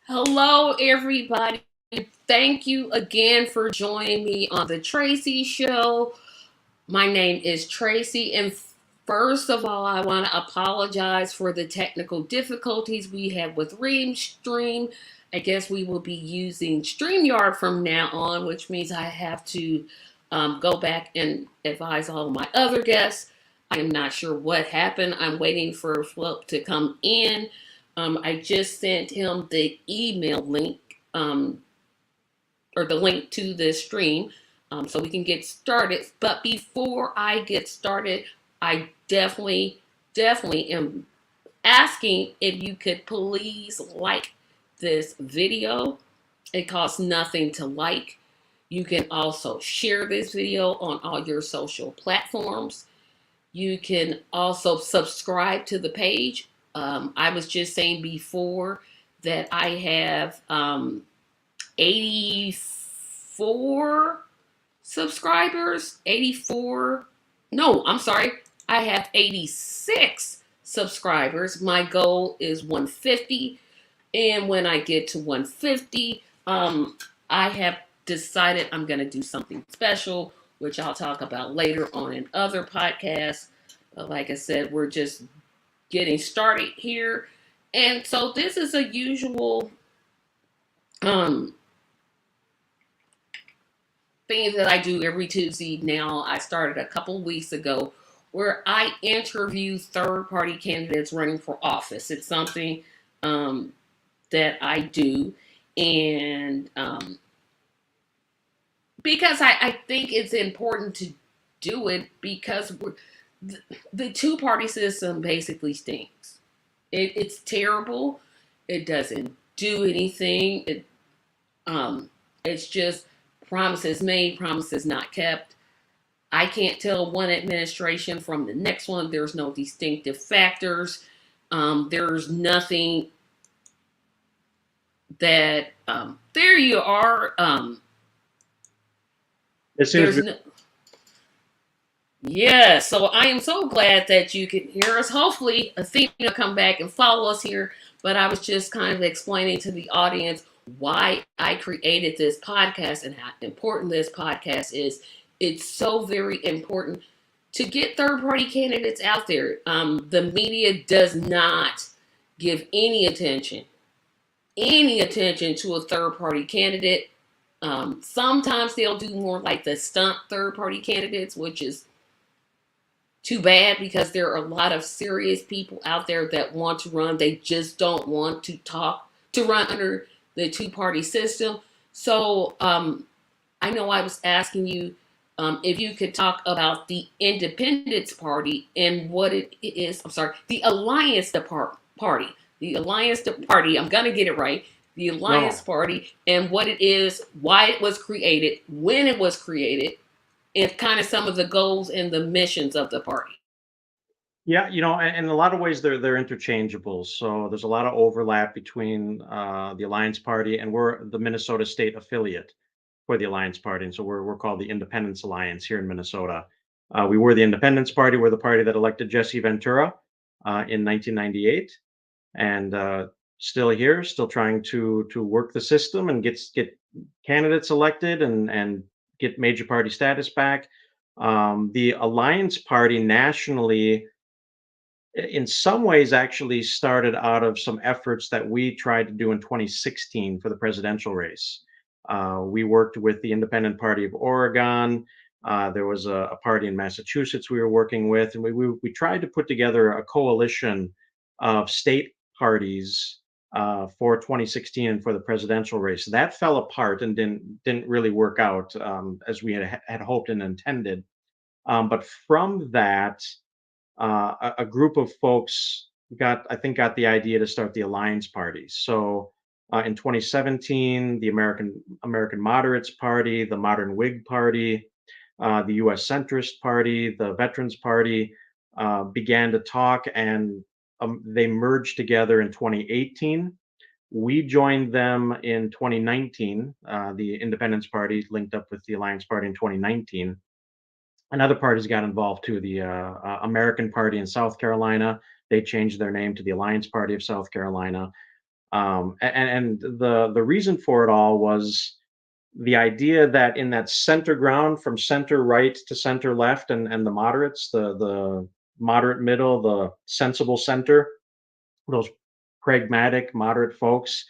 Hello, everybody. Thank you again for joining me on the Tracy Show. My name is Tracy, and first of all, I want to apologize for the technical difficulties we have with Stream. I guess we will be using StreamYard from now on, which means I have to go back and advise all of my other guests. I am not sure what happened. I'm waiting for Philip to come in. I just sent him the email link or the link to this stream so we can get started. But before I get started, I definitely am asking if you could please like this video. It costs nothing to like. You can also share this video on all your social platforms. You can also subscribe to the page. I was just saying before that I have 84 subscribers. 84. No, I'm sorry. I have 86 subscribers. My goal is 150. And when I get to 150, I have decided I'm going to do something special, which I'll talk about later on in other podcasts. But like I said, we're just getting started here. And so this is a usual thing that I do every Tuesday now. I started a couple weeks ago where I interview third-party candidates running for office. It's something that I do. And because I think it's important to do it because the two-party system basically stinks. It's terrible. It doesn't do anything. It's just promises made, promises not kept. I can't tell one administration from the next one. There's no distinctive factors. There's nothing that there you are. There's no. Yeah, so I am so glad that you can hear us. Hopefully, Athena will come back and follow us here. But I was just kind of explaining to the audience why I created this podcast and how important this podcast is. It's so very important to get third-party candidates out there. The media does not give any attention to a third-party candidate. Sometimes they'll do more like the stunt third-party candidates, which is too bad because there are a lot of serious people out there that want to run. They just don't want to run under the two-party system. So I know I was asking you if you could talk about the Independence Party and what it is. I'm sorry, the Alliance Party. The Alliance Party. I'm going to get it right. The Alliance Party and what it is, why it was created, when it was created, and kind of some of the goals and the missions of the party. Yeah, in a lot of ways they're interchangeable. So there's a lot of overlap between the Alliance Party, and we're the Minnesota state affiliate for the Alliance Party, and so we're called the Independence Alliance here in Minnesota. We were the Independence Party. We're the party that elected Jesse Ventura in 1998, and still here, still trying to work the system and get candidates elected and get major party status back. The Alliance Party nationally, in some ways, actually started out of some efforts that we tried to do in 2016 for the presidential race. We worked with the Independent Party of Oregon. There was a party in Massachusetts we were working with, and we tried to put together a coalition of state parties for 2016 and for the presidential race. That fell apart and didn't really work out as we had hoped and intended. But from that, a group of folks got the idea to start the Alliance Party. So in 2017, the American Moderates Party, the Modern Whig Party, the U.S. Centrist Party, the Veterans Party began to talk, and they merged together in 2018. We joined them in 2019. The Independence Party linked up with the Alliance Party in 2019. And other parties got involved too. The American Party in South Carolina, they changed their name to the Alliance Party of South Carolina. And the reason for it all was the idea that in that center ground from center right to center left and the moderates, the moderate middle, the sensible center, those pragmatic moderate folks,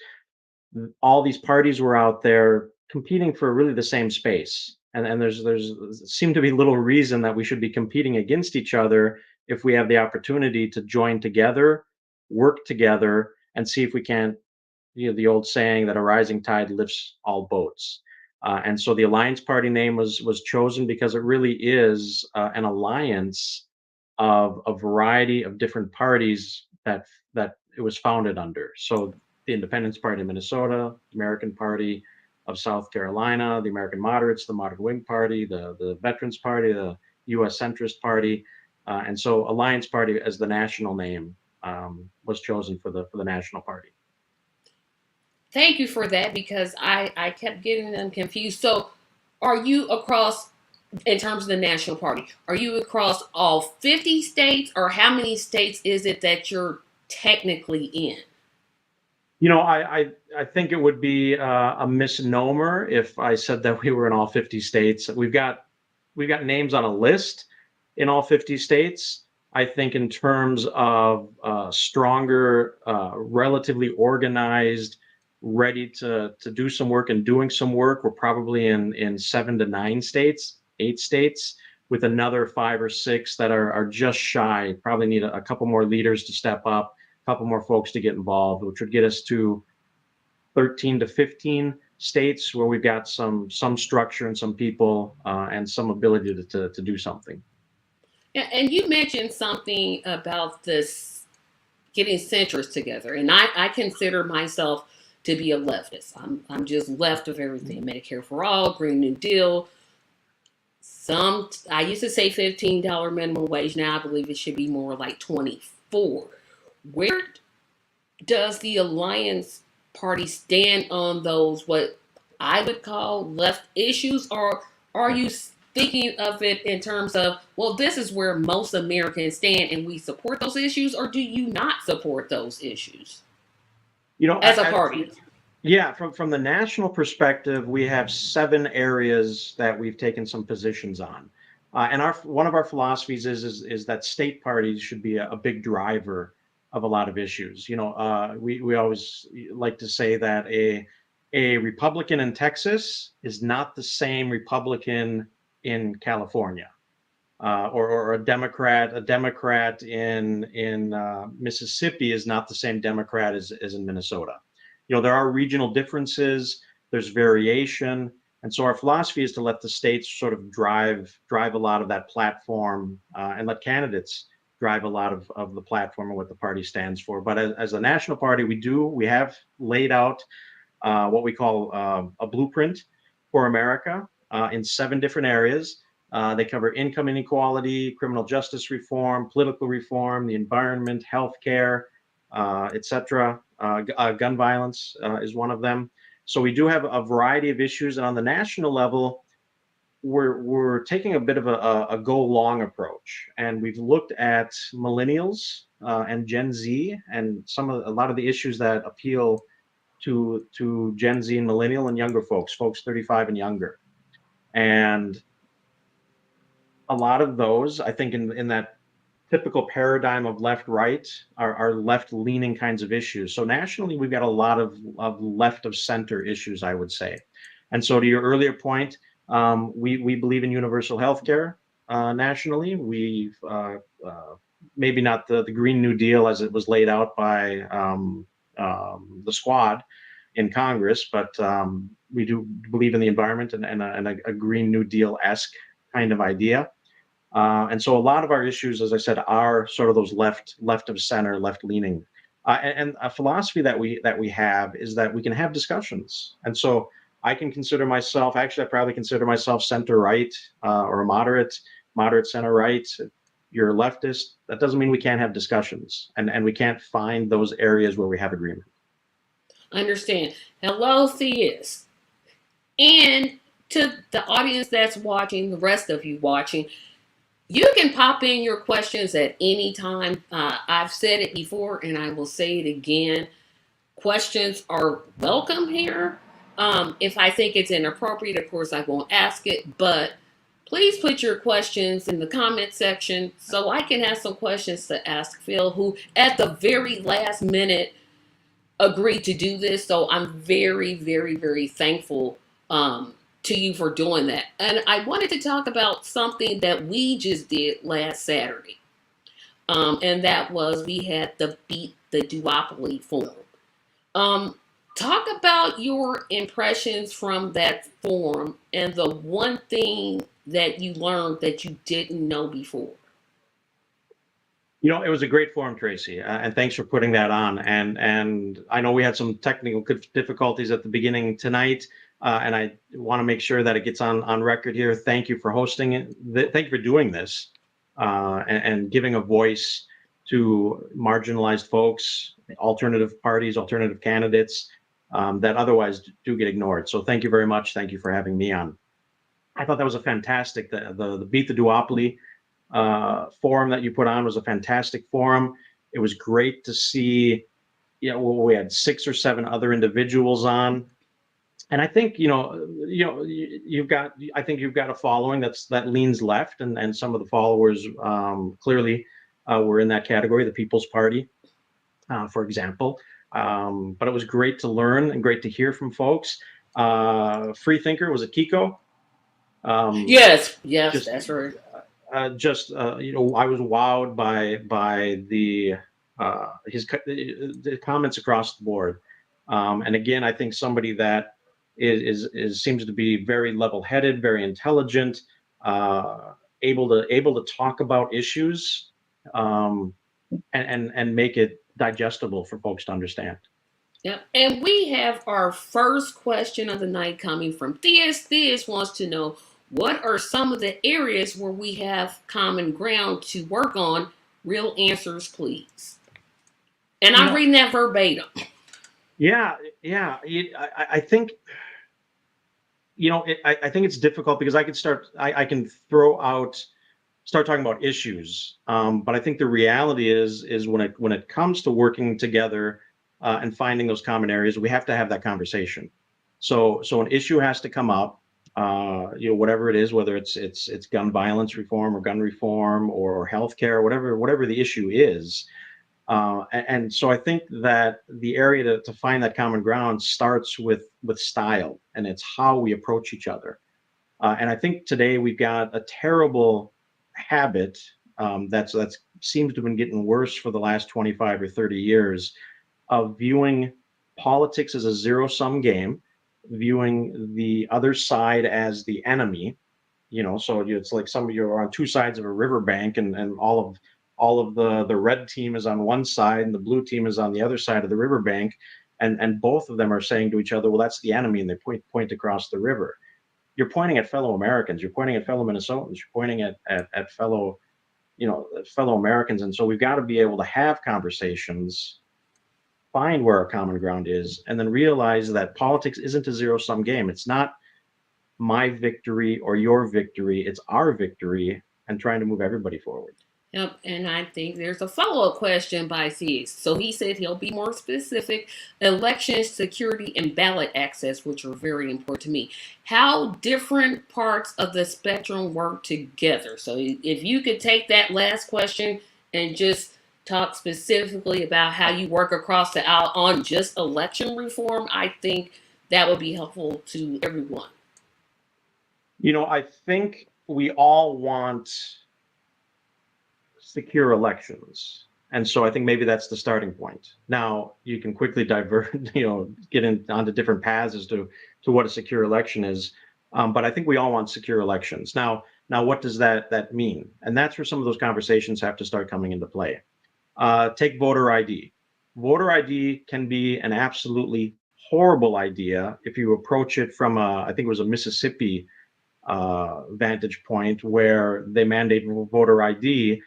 all these parties were out there competing for really the same space. And there's seemed to be little reason that we should be competing against each other if we have the opportunity to join together, work together, and see if we can, the old saying that a rising tide lifts all boats. And so the Alliance Party name was chosen because it really is an alliance of a variety of different parties that it was founded under. So the Independence Party of Minnesota, American Party of South Carolina, the American Moderates, the Moderate Wing Party, the Veterans Party, the U.S. Centrist Party, and so Alliance Party as the national name was chosen for the national party. Thank you for that, because I kept getting them confused. So are you across, in terms of the national party, are you across all 50 states, or how many states is it that you're technically in? I think it would be a misnomer if I said that we were in all 50 states. We've got names on a list in all 50 states. I think in terms of stronger, relatively organized, ready to do some work and doing some work, we're probably in 7 to 9 states, 8 states, with another 5 or 6 that are just shy. Probably need a couple more leaders to step up, a couple more folks to get involved, which would get us to 13 to 15 states where we've got some structure and some people and some ability to do something. Yeah, and you mentioned something about this getting centrists together, and I consider myself to be a leftist. I'm just left of everything: Medicare for all, Green New Deal. I used to say $15 minimum wage. Now I believe it should be more like 24. Where does the Alliance Party stand on those, what I would call left issues, or are you thinking of it in terms of, well, this is where most Americans stand and we support those issues, or do you not support those issues as a party? Yeah, from the national perspective, we have 7 areas that we've taken some positions on, and one of our philosophies is that state parties should be a big driver of a lot of issues. We always like to say that a Republican in Texas is not the same Republican in California, or a Democrat in Mississippi is not the same Democrat as in Minnesota. There are regional differences, there's variation, and so our philosophy is to let the states sort of drive a lot of that platform, and let candidates drive a lot of the platform and what the party stands for. But as a national party, we have laid out what we call a blueprint for America in 7 different areas. They cover income inequality, criminal justice reform, political reform, the environment, healthcare, etc. Gun violence is one of them. So we do have a variety of issues, and on the national level, we're taking a bit of a go long approach, and we've looked at millennials and Gen Z, and a lot of the issues that appeal to Gen Z and millennial and younger folks 35 and younger, and a lot of those, I think, in that typical paradigm of left right are left leaning kinds of issues. So nationally, we've got a lot of left of center issues, I would say. And so to your earlier point, we believe in universal health care nationally. We've maybe not the Green New Deal as it was laid out by the squad in Congress, but we do believe in the environment and a Green New Deal-esque kind of idea. And so a lot of our issues, as I said, are sort of those left of center, left leaning. And a philosophy that we have is that we can have discussions. And so I can consider myself, actually, I probably consider myself center right, or a moderate center right. If you're a leftist, that doesn't mean we can't have discussions, and we can't find those areas where we have agreement. Understand. Hello, theist. And to the audience that's watching, the rest of you watching, you can pop in your questions at any time. I've said it before and I will say it again. questions are welcome here. If I think it's inappropriate, of course, I won't ask it, but please put your questions in the comment section so I can have some questions to ask Phil, who at the very last minute agreed to do this. So I'm very, very, very thankful to you for doing that. And I wanted to talk about something that we just did last Saturday. And that was we had the Beat the Duopoly forum. Talk about your impressions from that forum and the one thing that you learned that you didn't know before. You know, it was a great forum, Tracy, and thanks for putting that on. And I know we had some technical difficulties at the beginning tonight, and I want to make sure that it gets on record here. Thank you for hosting it. Thank you for doing this and giving a voice to marginalized folks, alternative parties, alternative candidates that otherwise do get ignored. So thank you very much. Thank you for having me on. I thought that was a fantastic, the Beat the Duopoly forum that you put on was a fantastic forum. It was great to see, we had 6 or 7 other individuals on. And I think, you've got a following that leans left, and some of the followers clearly were in that category, the People's Party, for example. But it was great to learn and great to hear from folks. Free thinker, was it Kiko? Yes, that's right. I was wowed by the comments across the board, and again, I think somebody that is seems to be very level-headed, very intelligent, able to talk about issues, and make it digestible for folks to understand. Yep. And we have our first question of the night coming from Theus. Theus wants to know, what are some of the areas where we have common ground to work on? Real answers, please. And I'm reading that verbatim. Yeah. I think, I think it's difficult because I can start talking about issues. But I think the reality is when it comes to working together and finding those common areas, we have to have that conversation. So an issue has to come up. Whatever it is, whether it's gun violence reform or gun reform or healthcare, whatever the issue is. And so I think that the area to find that common ground starts with style, and it's how we approach each other. And I think today we've got a terrible habit that's seems to have been getting worse for the last 25 or 30 years of viewing politics as a zero-sum game, viewing the other side as the enemy. So it's like you're on 2 sides of a riverbank, and all of the red team is on one side and the blue team is on the other side of the riverbank, and both of them are saying to each other, well, that's the enemy, and they point across the river. You're pointing at fellow Americans, you're pointing at fellow Minnesotans, you're pointing at fellow Americans. And so we've got to be able to have conversations, find where our common ground is, and then realize that politics isn't a zero-sum game. It's not my victory or your victory, it's our victory, and trying to move everybody forward. Yep, and I think there's a follow-up question by Theus. So he said he'll be more specific. Election security and ballot access, which are very important to me. How different parts of the spectrum work together. So if you could take that last question and just talk specifically about how you work across the aisle on just election reform, I think that would be helpful to everyone. I think we all want secure elections. And so I think maybe that's the starting point. Now, you can quickly divert, get onto different paths as to what a secure election is. But I think we all want secure elections. Now, what does that mean? And that's where some of those conversations have to start coming into play. Take voter ID. Voter ID can be an absolutely horrible idea if you approach it from I think it was a Mississippi vantage point, where they mandate voter ID.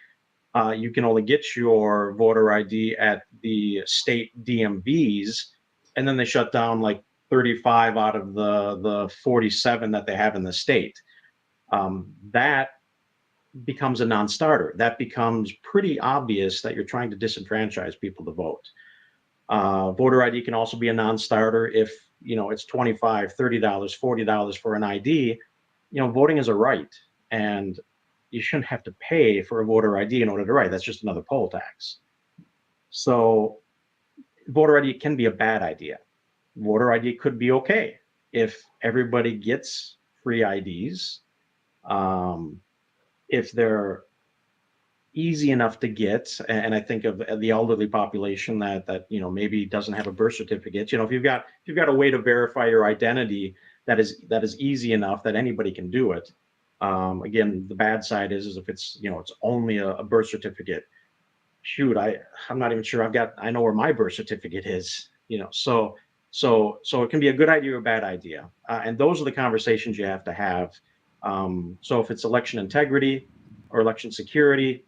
You can only get your voter ID at the state DMVs, and then they shut down like 35 out of the 47 that they have in the state. That becomes a non-starter. That becomes pretty obvious that you're trying to disenfranchise people to vote. Voter ID can also be a non-starter if, it's $25, $30, $40 for an ID. Voting is a right, and you shouldn't have to pay for a voter ID in order to write. That's just another poll tax. So voter ID can be a bad idea. Voter ID could be okay if everybody gets free IDs, if they're easy enough to get. And I think of the elderly population that maybe doesn't have a birth certificate. If you've got a way to verify your identity that is easy enough that anybody can do it. Again, the bad side is if it's it's only a birth certificate. Shoot, I'm not even sure I know where my birth certificate is. So it can be a good idea or a bad idea, and those are the conversations you have to have. So if it's election integrity or election security,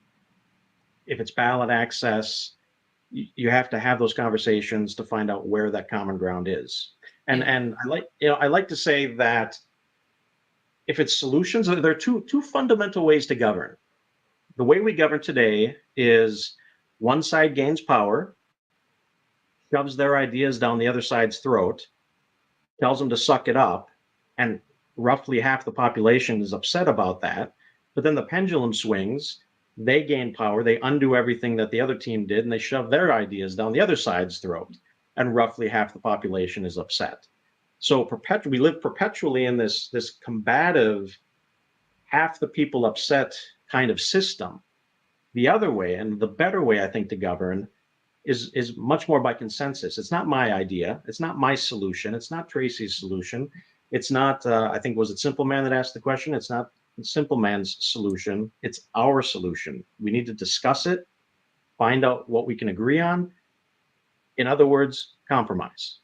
if it's ballot access, you have to have those conversations to find out where that common ground is. And I like to say that if it's solutions, there are two fundamental ways to govern. The way we govern today is one side gains power, shoves their ideas down the other side's throat, tells them to suck it up, and roughly half the population is upset about that. But then the pendulum swings, they gain power, they undo everything that the other team did, and they shove their ideas down the other side's throat, and roughly half the population is upset. So we live perpetually in this combative, half the people upset kind of system. The other way, and the better way, I think, to govern is much more by consensus. It's not my idea. It's not my solution. It's not Tracy's solution. It's not, I think, was it Simple Man that asked the question? It's not Simple Man's solution. It's our solution. We need to discuss it, find out what we can agree on. In other words, compromise.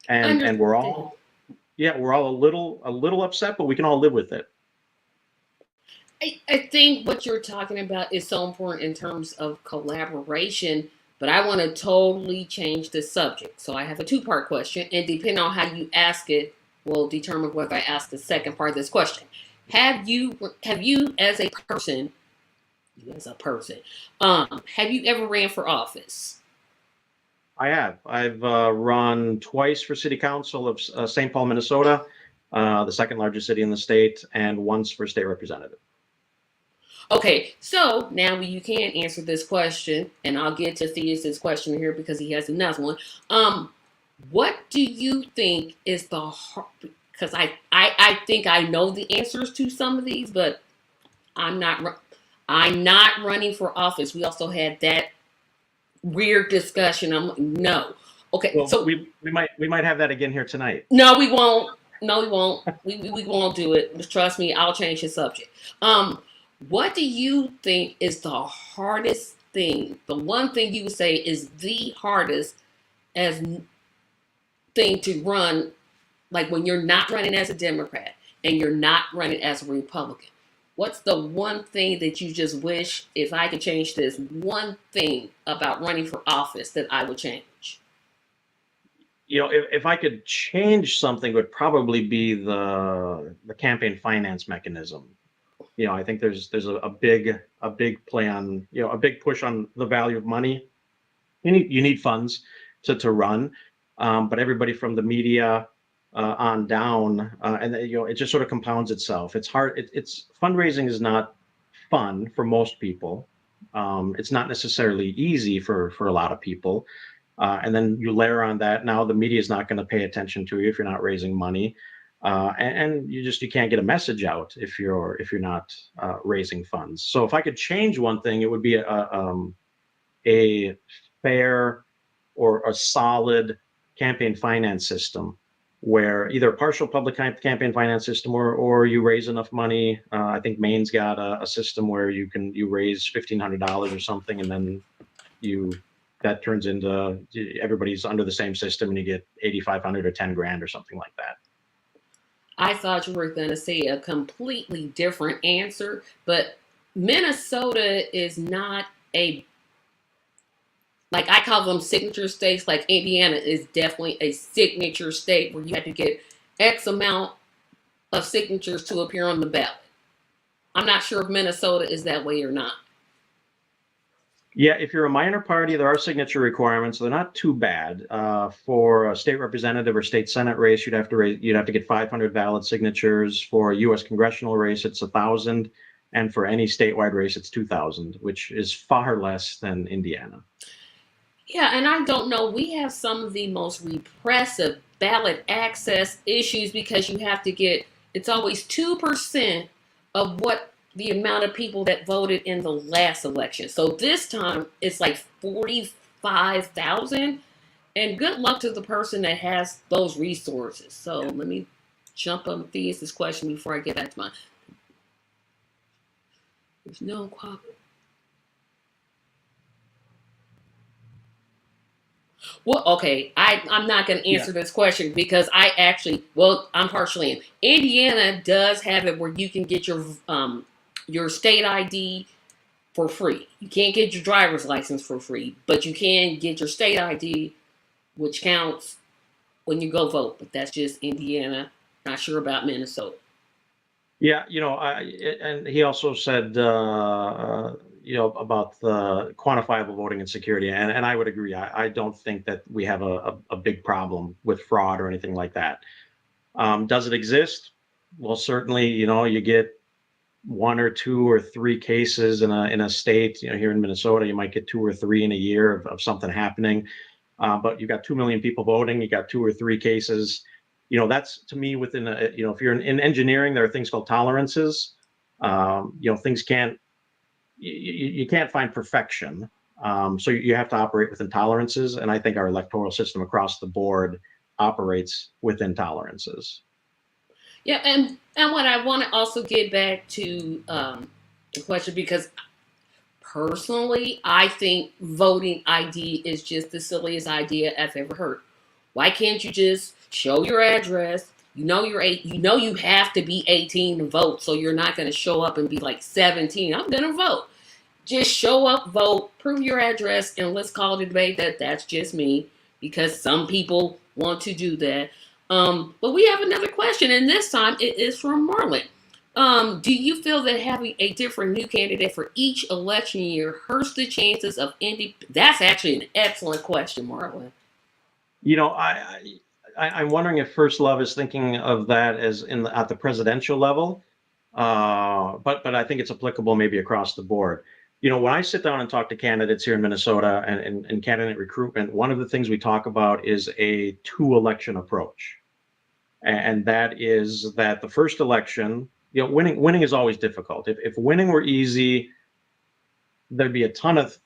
And we're all a little upset, but we can all live with it. I think what you're talking about is so important in terms of collaboration, but I want to totally change the subject. So I have a two-part question, and depending on how you ask it will determine whether I ask the second part of this question. Have you as a person, have you ever ran for office? I have. I've run twice for city council of St. Paul, Minnesota, the second largest city in the state, and once for state representative. Okay, so now you can answer this question, and I'll get to Theus's question here because he has another one. What do you think is the hard? Because I think I know the answers to some of these, but I'm not running for office. We also had that weird discussion. I'm like, no. Okay, well, so we might have that again here tonight. No, we won't. No, we won't. We won't do it. Just trust me. I'll change the subject. What do you think is the hardest thing? The one thing you would say is the hardest thing to run, like when you're not running as a Democrat and you're not running as a Republican. What's the one thing that you just wish, if I could change this one thing about running for office, that I would change? If I could change something, it would probably be the campaign finance mechanism. I think there's a big play on, a big push on the value of money. You need funds to run, but everybody from the media on down, and it just sort of compounds itself. It's hard. It's fundraising is not fun for most people. It's not necessarily easy for a lot of people. And then you layer on that, now the media is not going to pay attention to you if you're not raising money. And you can't get a message out if you're not raising funds. So if I could change one thing, it would be a fair or a solid campaign finance system, where either a partial public campaign finance system or you raise enough money. I think Maine's got a system where you raise $1,500 or something, and then that turns into everybody's under the same system, and you get $8,500 or $10,000 or something like that. I thought you were going to say a completely different answer, but Minnesota is not like I call them signature states. Like Indiana is definitely a signature state where you have to get X amount of signatures to appear on the ballot. I'm not sure if Minnesota is that way or not. Yeah, if you're a minor party, there are signature requirements. They're not too bad. For a state representative or state senate race, you'd have to get 500 valid signatures. For a U.S. congressional race, it's 1,000, and for any statewide race, it's 2,000, which is far less than Indiana. Yeah, and I don't know. We have some of the most repressive ballot access issues because you have to get, it's always 2% of what the amount of people that voted in the last election. So this time it's like 45,000. And good luck to the person that has those resources. So let me jump on Theus's question before I get back to mine. There's no quality. Well, okay, I'm not going to answer this question because I actually, well, I'm partially in. Indiana does have it where you can get your state ID for free. You can't get your driver's license for free, but you can get your state ID, which counts when you go vote. But that's just Indiana. Not sure about Minnesota. Yeah, and he also said, about the quantifiable voting insecurity, and I would agree. I don't think that we have a big problem with fraud or anything like that. Does it exist? Well, certainly, you get one or two or three cases in a state. Here in Minnesota, you might get two or three in a year of something happening. But you got 2 million people voting. You got two or three cases. That's to me within if you're in engineering, there are things called tolerances. Things you can't find perfection. So you have to operate within tolerances. And I think our electoral system across the board operates within tolerances. Yeah, and what I want to also get back to the question, because personally, I think voting ID is just the silliest idea I've ever heard. Why can't you just show your address? You have to be 18 to vote, so you're not going to show up and be like 17. I'm going to vote. Just show up, vote, prove your address, and let's call it a debate. That's just me, because some people want to do that. But we have another question, and this time it is from Marlon. Do you feel that having a different new candidate for each election year hurts the chances of That's actually an excellent question, Marlon. I'm wondering if First Love is thinking of that as at the presidential level, but I think it's applicable maybe across the board. When I sit down and talk to candidates here in Minnesota and candidate recruitment, one of the things we talk about is a two-election approach, and that is that the first election, winning is always difficult. If winning were easy, there'd be a ton of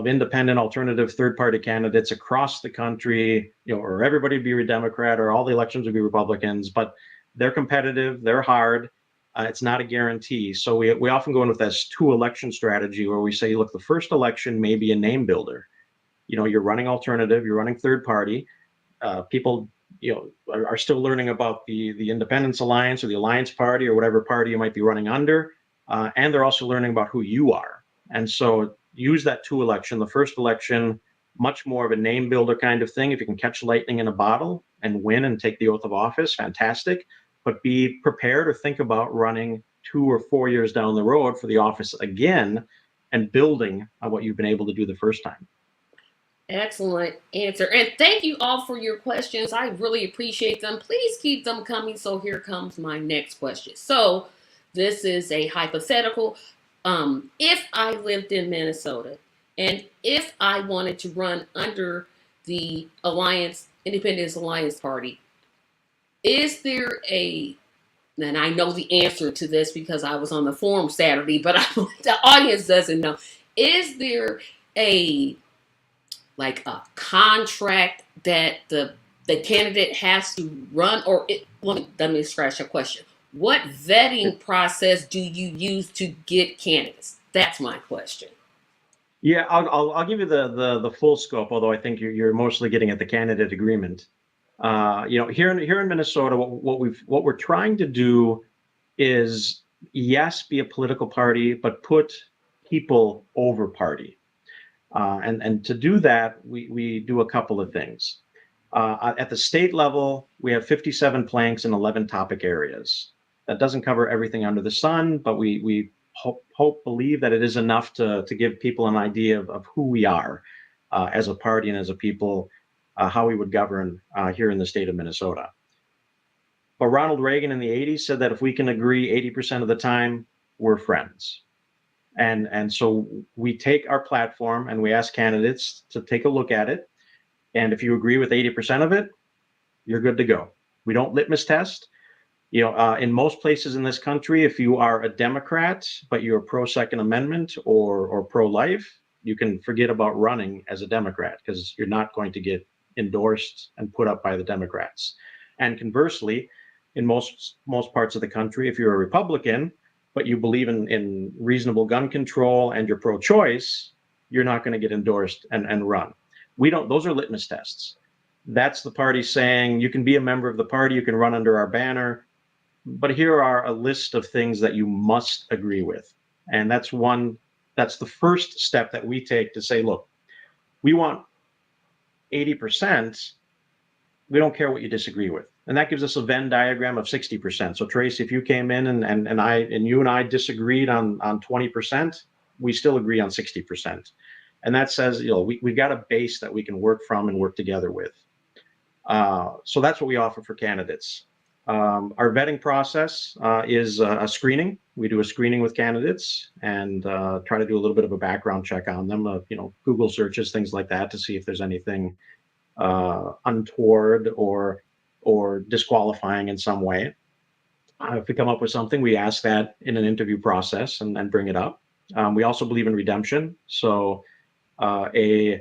independent, alternative, third-party candidates across the country, or everybody would be a Democrat, or all the elections would be Republicans. But they're competitive, they're hard. It's not a guarantee. So we often go in with this two-election strategy where we say, look, the first election may be a name builder. You're running alternative, you're running third-party. People, are still learning about the Independence Alliance or the Alliance Party or whatever party you might be running under, and they're also learning about who you are. And so use that two-election. The first election, much more of a name builder kind of thing. If you can catch lightning in a bottle and win and take the oath of office, fantastic. But be prepared or think about running 2 or 4 years down the road for the office again and building on what you've been able to do the first time. Excellent answer. And thank you all for your questions. I really appreciate them. Please keep them coming. So here comes my next question. So this is a hypothetical. If I lived in Minnesota and if I wanted to run under the Independence Alliance Party, is there and I know the answer to this because I was on the forum Saturday, but the audience doesn't know. Is there a contract that the candidate has to run, or let me scratch the question. What vetting process do you use to get candidates? That's my question. Yeah, I'll give you the full scope, although I think you're mostly getting at the candidate agreement. Here in Minnesota, what we're trying to do is, yes, be a political party, but put people over party. And to do that, we do a couple of things. At the state level, we have 57 planks in 11 topic areas. That doesn't cover everything under the sun, but we believe that it is enough to give people an idea of who we are as a party and as a people, how we would govern here in the state of Minnesota. But Ronald Reagan in the 80s said that if we can agree 80% of the time, we're friends. And so we take our platform and we ask candidates to take a look at it. And if you agree with 80% of it, you're good to go. We don't litmus test. In most places in this country, if you are a Democrat, but you're pro-Second Amendment or pro-life, you can forget about running as a Democrat because you're not going to get endorsed and put up by the Democrats. And conversely, in most parts of the country, if you're a Republican, but you believe in reasonable gun control and you're pro-choice, you're not going to get endorsed and run. Those are litmus tests. That's the party saying you can be a member of the party, you can run under our banner, but here are a list of things that you must agree with. And that's the first step that we take to say, look, we want 80%. We don't care what you disagree with. And that gives us a Venn diagram of 60%. So Tracy, if you came in and you and I disagreed on 20%, we still agree on 60%. And that says, we've got a base that we can work from and work together with. So that's what we offer for candidates. Our vetting process is a screening. We do a screening with candidates and try to do a little bit of a background check on them, Google searches, things like that, to see if there's anything untoward or disqualifying in some way. If we come up with something, we ask that in an interview process and bring it up. We also believe in redemption. So a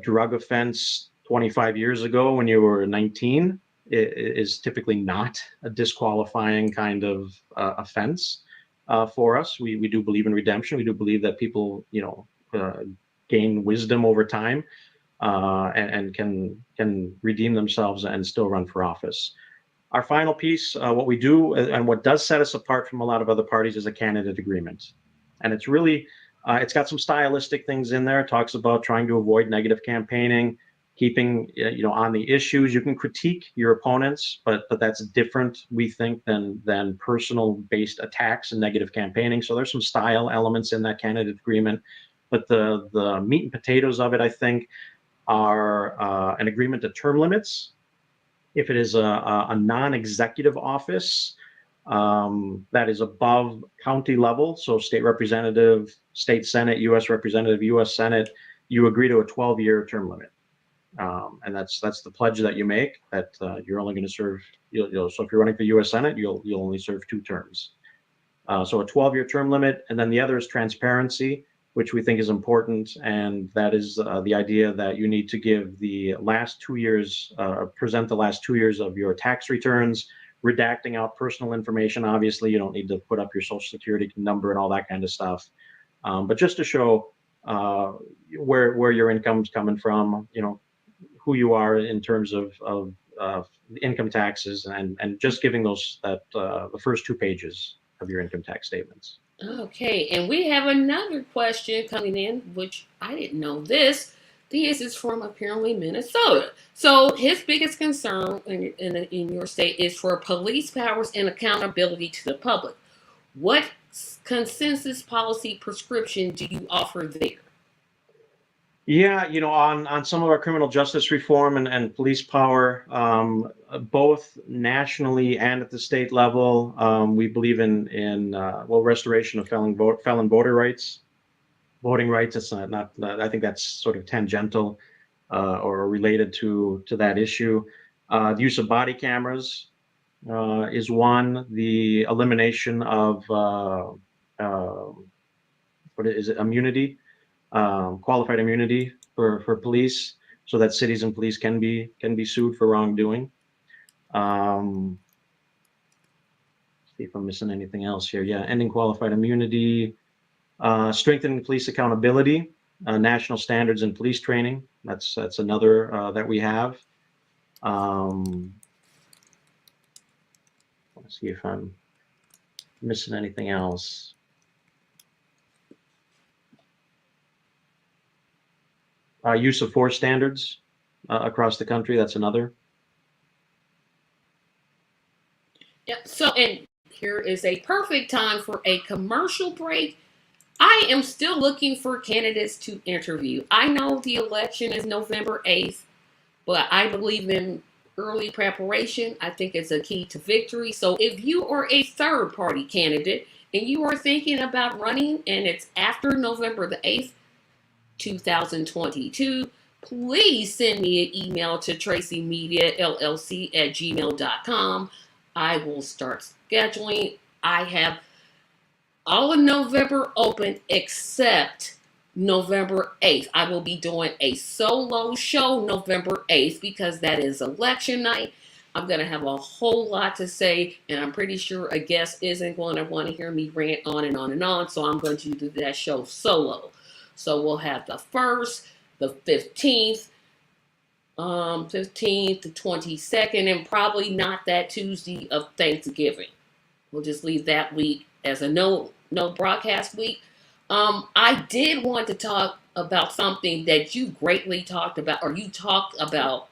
drug offense 25 years ago when you were 19 is typically not a disqualifying kind of offense for us. We do believe in redemption. We do believe that people, gain wisdom over time and can redeem themselves and still run for office. Our final piece, what we do and what does set us apart from a lot of other parties is a candidate agreement. And it's really, it's got some stylistic things in there. It talks about trying to avoid negative campaigning, keeping, on the issues. You can critique your opponents, but that's different, we think, than personal-based attacks and negative campaigning. So there's some style elements in that candidate agreement. But the meat and potatoes of it, I think, are an agreement to term limits. If it is a non-executive office that is above county level, so state representative, state senate, U.S. representative, U.S. Senate, you agree to a 12-year term limit. And that's the pledge that you make, that you're only going to serve, so if you're running for U.S. Senate, you'll only serve 2 terms. So a 12-year term limit. And then the other is transparency, which we think is important. And that is the idea that you need to give the last 2 years, present the last 2 years of your tax returns, redacting out personal information. Obviously, you don't need to put up your social security number and all that kind of stuff. But just to show where your income's coming from, who you are in terms of income taxes, and just giving the first 2 pages of your income tax statements. Okay, and we have another question coming in, which I didn't know this. This is from apparently Minnesota. So his biggest concern in your state is for police powers and accountability to the public. What consensus policy prescription do you offer there? Yeah, on some of our criminal justice reform and police power, both nationally and at the state level, we believe in restoration of felon voting rights. It's not I think that's sort of tangential or related to that issue. The use of body cameras is one. The elimination of immunity. Qualified immunity for police, so that cities and police can be sued for wrongdoing. See if I'm missing anything else here. Yeah, ending qualified immunity, strengthening police accountability, national standards in police training. That's another that we have. Let's see if I'm missing anything else. Use of force standards across the country. That's another. Yeah. So, and here is a perfect time for a commercial break. I am still looking for candidates to interview. I know the election is November 8th, but I believe in early preparation. I think it's a key to victory. So if you are a third party candidate and you are thinking about running and it's after November the 8th, 2022, please send me an email to tracymediallc@gmail.com. I will start scheduling. I have all of November open except November 8th. I will be doing a solo show November 8th because that is election night. I'm going to have a whole lot to say, and I'm pretty sure a guest isn't going to want to hear me rant on and on and on, so I'm going to do that show solo. So we'll have the 1st, the 15th, the 22nd, and probably not that Tuesday of Thanksgiving. We'll just leave that week as a no broadcast week. I did want to talk about something that you greatly talked about, or you talked about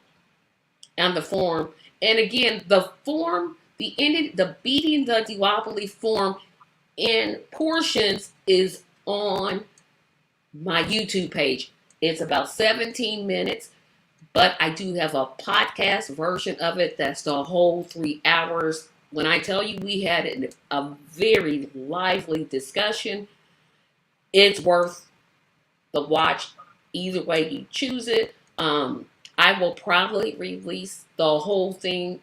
on the forum. And again, the forum, the beating the duopoly forum in portions is on my YouTube page. It's about 17 minutes, but I do have a podcast version of it that's the whole 3 hours. When I tell you we had a very lively discussion, it's worth the watch either way you choose it. I will probably release the whole thing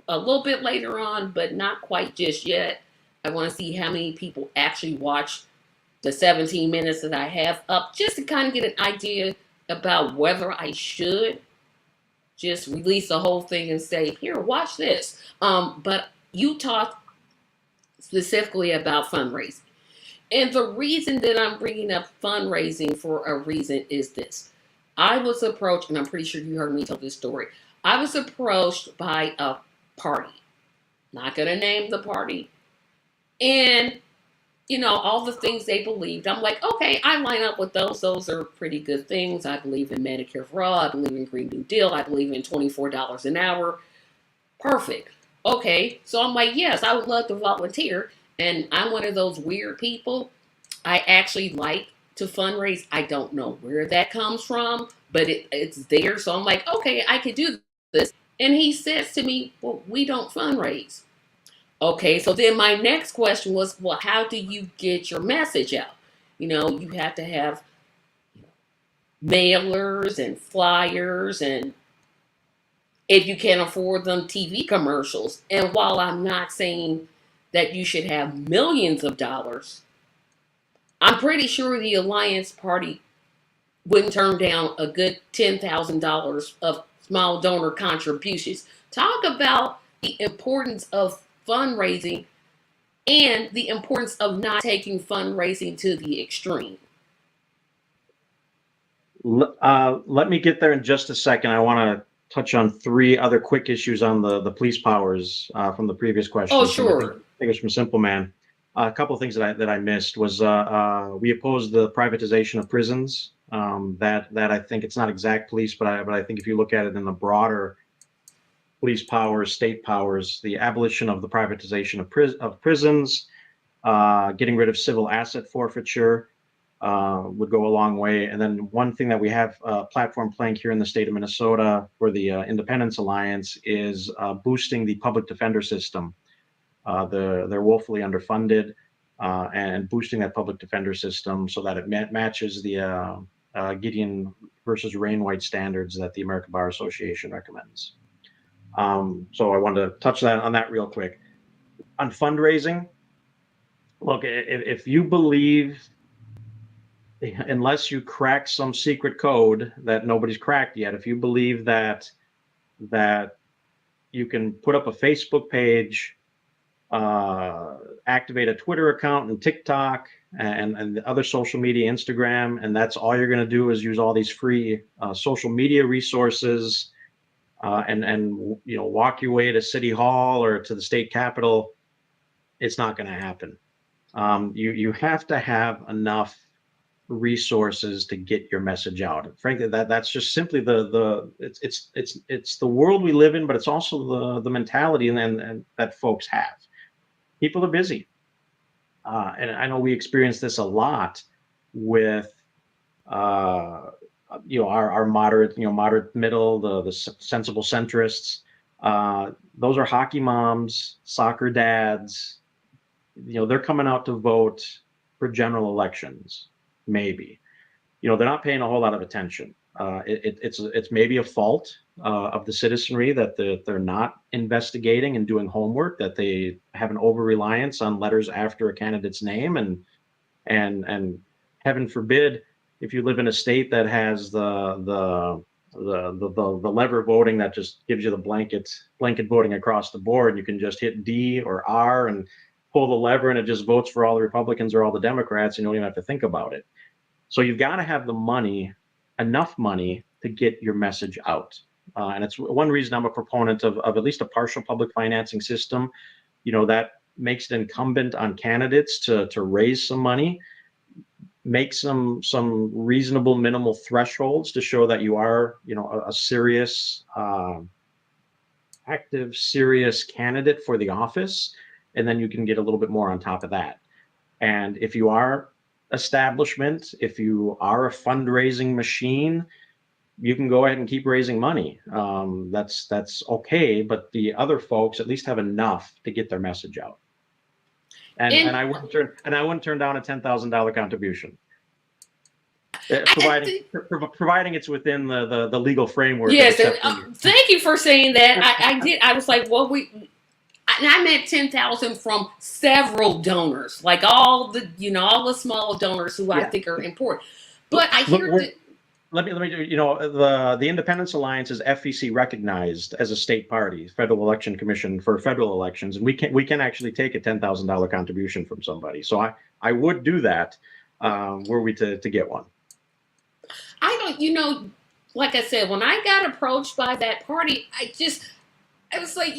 a little bit later on, but not quite just yet. I want to see how many people actually watch the 17 minutes that I have up, just to kind of get an idea about whether I should just release the whole thing and say, here, watch this. But you talked specifically about fundraising. And the reason that I'm bringing up fundraising for a reason is this. I was approached, and I'm pretty sure you heard me tell this story. I was approached by a party. Not going to name the party. And, you know, all the things they believed. I'm like, okay, I line up with those. Those are pretty good things. I believe in Medicare for all. I believe in Green New Deal. I believe in $24 an hour. Perfect. Okay, so I'm like, yes, I would love to volunteer. And I'm one of those weird people. I actually like to fundraise. I don't know where that comes from, but it's there. So I'm like, okay, I could do this. And he says to me, well, we don't fundraise. Okay, so then my next question was, well, how do you get your message out? You know, you have to have mailers and flyers, and if you can't afford them, TV commercials. And while I'm not saying that you should have millions of dollars, I'm pretty sure the Alliance Party wouldn't turn down a good $10,000 of small donor contributions. Talk about the importance of fundraising and the importance of not taking fundraising to the extreme. Let me get there in just a second. I want to touch on 3 other quick issues on the police powers from the previous question. Oh, sure. I think it was from Simple Man. A couple of things that I missed was we oppose the privatization of prisons. That I think it's not exact police, but I think if you look at it in the broader police powers, state powers, the abolition of the privatization of prisons, getting rid of civil asset forfeiture would go a long way. And then one thing that we have platform plank here in the state of Minnesota for the Independence Alliance is boosting the public defender system. They're woefully underfunded, and boosting that public defender system so that it matches the Gideon versus Rainwhite standards that the American Bar Association recommends. So I wanted to touch on that real quick. On fundraising, look, if you believe, unless you crack some secret code that nobody's cracked yet, if you believe that you can put up a Facebook page, activate a Twitter account and TikTok and the other social media, Instagram, and that's all you're going to do is use all these free social media resources and you know, walk your way to City Hall or to the state capitol, it's not going to happen. You have to have enough resources to get your message out. Frankly, that's just simply it's the world we live in, but it's also the mentality and that folks have. People are busy. And I know we experience this a lot with, our moderate, moderate middle, the sensible centrists. Those are hockey moms, soccer dads. They're coming out to vote for general elections, maybe. They're not paying a whole lot of attention. It's maybe a fault of the citizenry that they're not investigating and doing homework, that they have an over reliance on letters after a candidate's name, and heaven forbid, if you live in a state that has the lever voting that just gives you the blanket voting across the board, you can just hit D or R and pull the lever and it just votes for all the Republicans or all the Democrats, and you don't even have to think about it. So you've got to have the money, enough money to get your message out. And it's one reason I'm a proponent of at least a partial public financing system, that makes it incumbent on candidates to raise some money, make some reasonable minimal thresholds to show that you are, a serious, active, serious candidate for the office. And then you can get a little bit more on top of that. And if you are establishment, if you are a fundraising machine, you can go ahead and keep raising money. That's okay, but the other folks at least have enough to get their message out. And I wouldn't turn down a $10,000 contribution, providing it's within the legal framework. Yes, thank you for saying that. I did. I was like, well, I meant 10,000 from several donors, like all the small donors who I think are important. But I hear that. Let me the Independence Alliance is FEC recognized as a state party, Federal Election Commission for federal elections, and we can actually take a $10,000 contribution from somebody. So I would do that were we to get one. I don't, like I said, when I got approached by that party, I was like,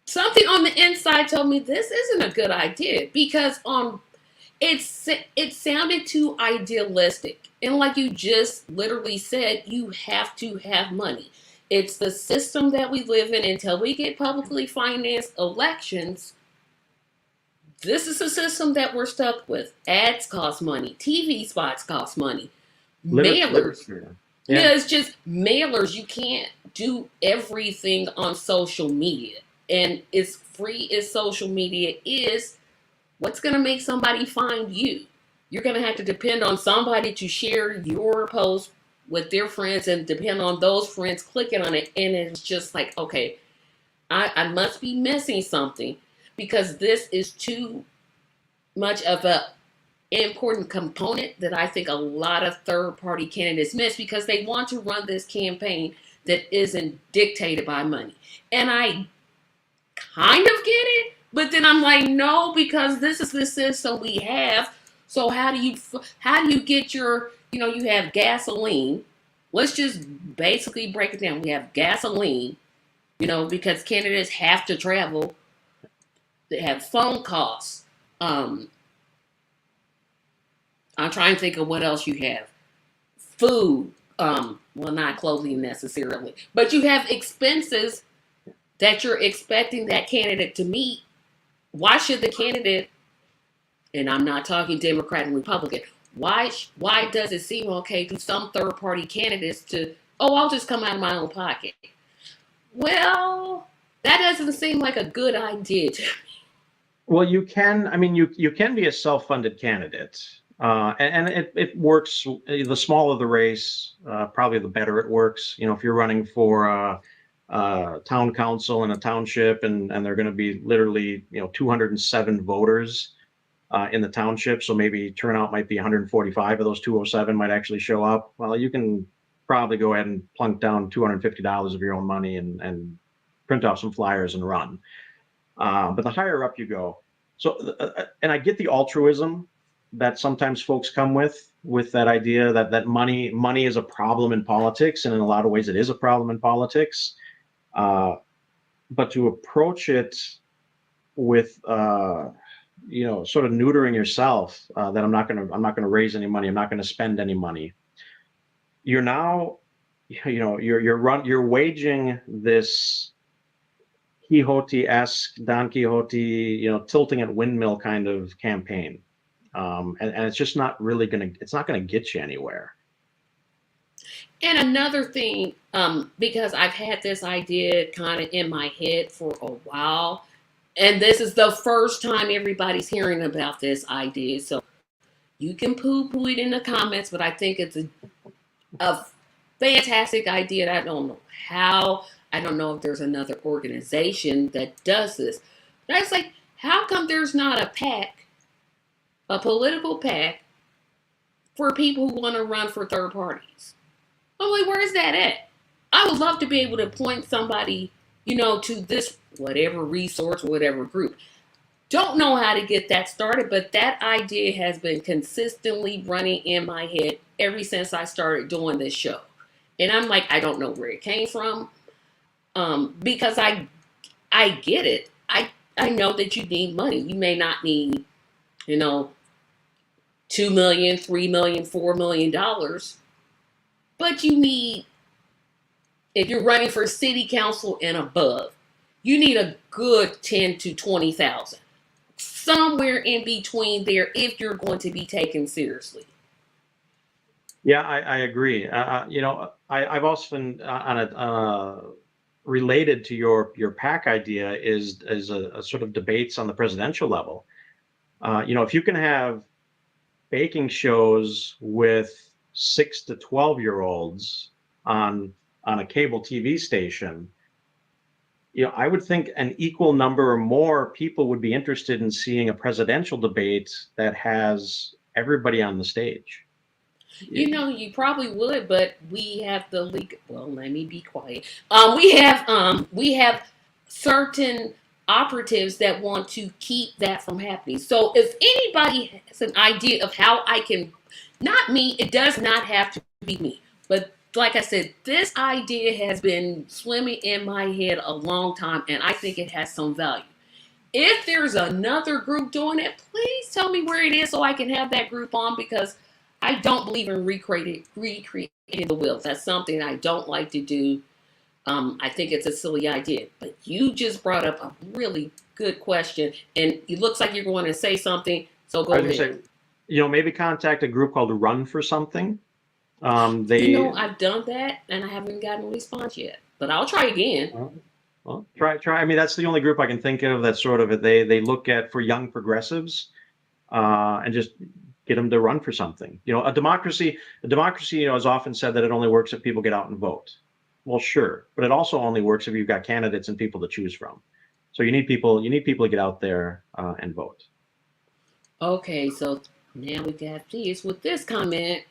something on the inside told me this isn't a good idea, because it sounded too idealistic. And like you just literally said, you have to have money. It's the system that we live in until we get publicly financed elections. This is a system that we're stuck with. Ads cost money. TV spots cost money. Mailers. Yeah, it's just mailers. You can't do everything on social media. And as free as social media is, what's going to make somebody find you? You're going to have to depend on somebody to share your post with their friends and depend on those friends clicking on it. And it's just like, okay, I must be missing something, because this is too much of an important component that I think a lot of third-party candidates miss, because they want to run this campaign that isn't dictated by money. And I kind of get it, but then I'm like, no, because this is the system we have. So how do you get your, you have gasoline. Let's just basically break it down. We have gasoline, because candidates have to travel. They have phone costs. I'm trying to think of what else you have. Food. Well, not clothing necessarily, but you have expenses that you're expecting that candidate to meet. Why should the candidate, and I'm not talking Democrat and Republican, why does it seem okay to some third-party candidates to, I'll just come out of my own pocket? Well, that doesn't seem like a good idea to me. Well, you can be a self-funded candidate. And it works. The smaller the race, probably the better it works. If you're running for town council in a township, and they're going to be literally 207 voters in the township, so maybe turnout might be 145 of those 207 might actually show up. Well, you can probably go ahead and plunk down $250 of your own money and print off some flyers and run. But the higher up you go, and I get the altruism that sometimes folks come with that idea that money is a problem in politics, and in a lot of ways it is a problem in politics. But to approach it with sort of neutering yourself, that I'm not gonna raise any money, I'm not gonna spend any money. You're now, you're waging this Quixote-esque, Don Quixote, tilting at windmill kind of campaign. And it's just not really it's not gonna get you anywhere. And another thing, because I've had this idea kind of in my head for a while, and this is the first time everybody's hearing about this idea, so you can poo-poo it in the comments, but I think it's a fantastic idea. I don't know how. I don't know if there's another organization that does this. But I was like, how come there's not a PAC, a political PAC, for people who want to run for third parties? I'm like, where is that at? I would love to be able to point somebody, to this whatever resource, whatever group. Don't know how to get that started, but that idea has been consistently running in my head ever since I started doing this show. And I'm like, I don't know where it came from, because I get it. I know that you need money. You may not need, $2 million, $3 million, $4 million, but you need, if you're running for city council and above, you need a good 10 to 20,000. Somewhere in between there if you're going to be taken seriously. Yeah, I agree. I've also related to your PAC idea is a sort of debates on the presidential level. If you can have baking shows with 6 to 12-year-olds on a cable TV station, I would think an equal number or more people would be interested in seeing a presidential debate that has everybody on the stage. You probably would, but we have the legal. Well, let me be quiet. We have certain operatives that want to keep that from happening. So if anybody has an idea of how I can, not me, it does not have to be me, but like I said, this idea has been swimming in my head a long time, and I think it has some value. If there's another group doing it, please tell me where it is so I can have that group on, because I don't believe in recreating the wheels. That's something I don't like to do. I think it's a silly idea. But you just brought up a really good question, and it looks like you're going to say something, so go ahead. Maybe contact a group called Run for Something. I've done that, and I haven't gotten a response yet. But I'll try again. Well, try. I mean, that's the only group I can think of that sort of they look at for young progressives, and just get them to run for something. A democracy, is often said that it only works if people get out and vote. Well, sure, but it also only works if you've got candidates and people to choose from. So you need people to get out there and vote. Okay, so now we got this with this comment.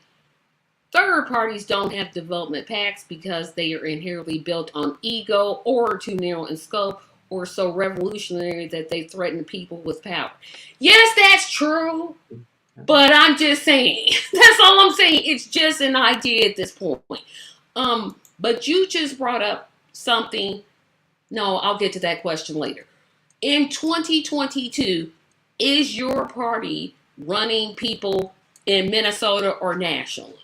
Third parties don't have development packs because they are inherently built on ego or too narrow in scope or so revolutionary that they threaten people with power. Yes, that's true. But I'm just saying. That's all I'm saying. It's just an idea at this point. But you just brought up something. No, I'll get to that question later. In 2022, is your party running people in Minnesota or nationally?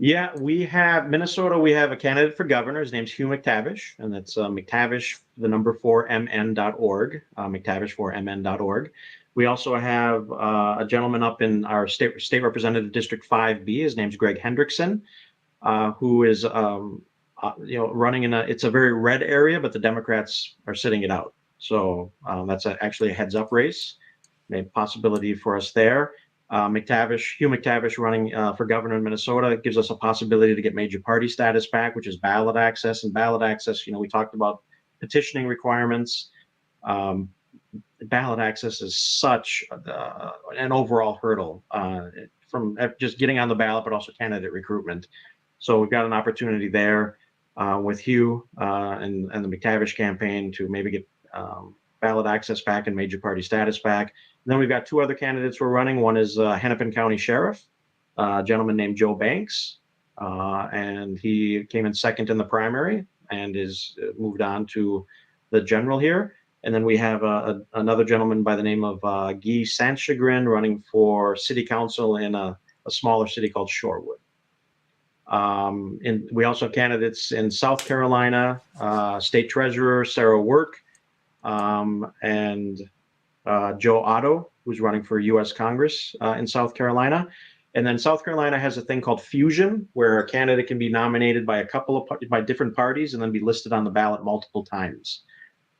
Yeah, we have Minnesota. We have a candidate for governor. His name's Hugh McTavish, and that's McTavish, the number 4mn.org, McTavish4mn.org. We also have a gentleman up in our state representative district 5B. His name's Greg Hendrickson, who is running it's a very red area, but the Democrats are sitting it out. So that's actually a heads up race, maybe possibility for us there. Hugh McTavish running for governor in Minnesota gives us a possibility to get major party status back, which is ballot access. And ballot access, we talked about petitioning requirements. Ballot access is such an overall hurdle from just getting on the ballot, but also candidate recruitment. So we've got an opportunity there with Hugh and the McTavish campaign to maybe get ballot access back and major party status back. And then we've got two other candidates we're running. One is Hennepin County Sheriff, a gentleman named Joe Banks, and he came in second in the primary and is moved on to the general here. And then we have another gentleman by the name of Guy Saint-Chagrin running for city council in a smaller city called Shorewood. And we also have candidates in South Carolina, State Treasurer Sarah Work, and Joe Otto, who's running for U.S. Congress in South Carolina. And then South Carolina has a thing called fusion, where a candidate can be nominated by by different parties and then be listed on the ballot multiple times.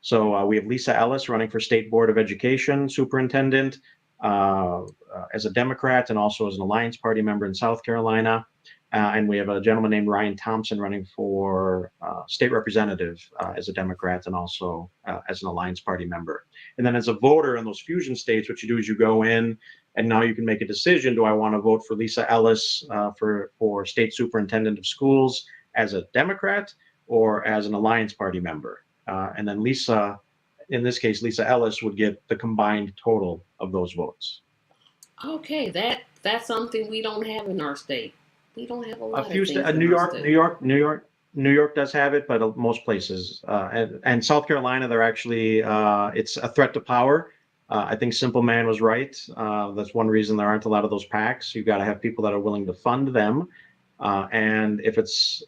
So we have Lisa Ellis running for State Board of Education Superintendent as a Democrat and also as an Alliance Party member in South Carolina. And we have a gentleman named Ryan Thompson running for state representative as a Democrat and also as an Alliance Party member. And then as a voter in those fusion states, what you do is you go in and now you can make a decision. Do I want to vote for Lisa Ellis for state superintendent of schools as a Democrat or as an Alliance Party member? And then Lisa, in this case, Lisa Ellis would get the combined total of those votes. Okay, that's something we don't have in our state. We don't have a lot A few of things New York does have it, but most places and South Carolina, they're actually it's a threat to power. I think Simple Man was right. That's one reason there aren't a lot of those PACs. You've got to have people that are willing to fund them, and if it's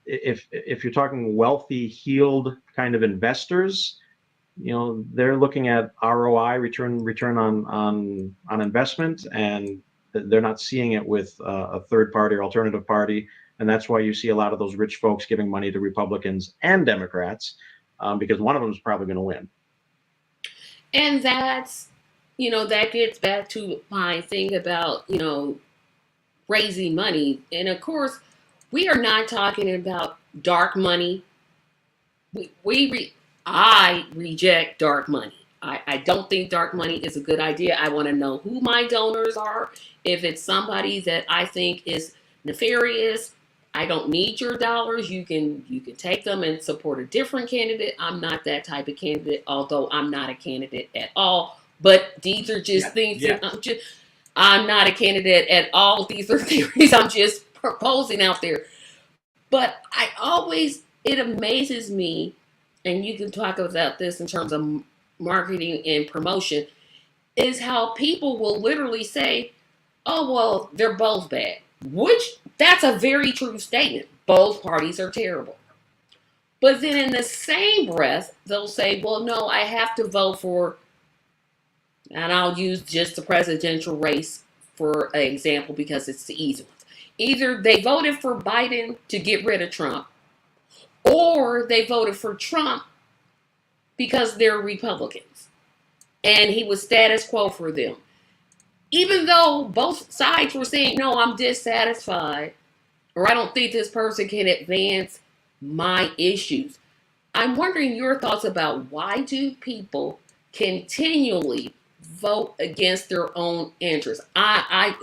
if you're talking wealthy, heeled kind of investors, they're looking at ROI, return on investment, and they're not seeing it with a third party or alternative party. And that's why you see a lot of those rich folks giving money to Republicans and Democrats, because one of them is probably going to win. And that's, that gets back to my thing about, raising money. And of course, we are not talking about dark money. I reject dark money. I don't think dark money is a good idea. I want to know who my donors are. If it's somebody that I think is nefarious, I don't need your dollars. You can take them and support a different candidate. I'm not that type of candidate, although I'm not a candidate at all. But these are just things that I'm not a candidate at all. These are theories I'm just proposing out there. But it amazes me, and you can talk about this in terms of marketing and promotion, is how people will literally say, oh, well, they're both bad. Which, that's a very true statement. Both parties are terrible. But then in the same breath, they'll say, well, no, I have to vote for, and I'll use just the presidential race for an example because it's the easy one. Either they voted for Biden to get rid of Trump, or they voted for Trump because they're Republicans and he was status quo for them. Even though both sides were saying, no, I'm dissatisfied, or I don't think this person can advance my issues. I'm wondering your thoughts about why do people continually vote against their own interests? I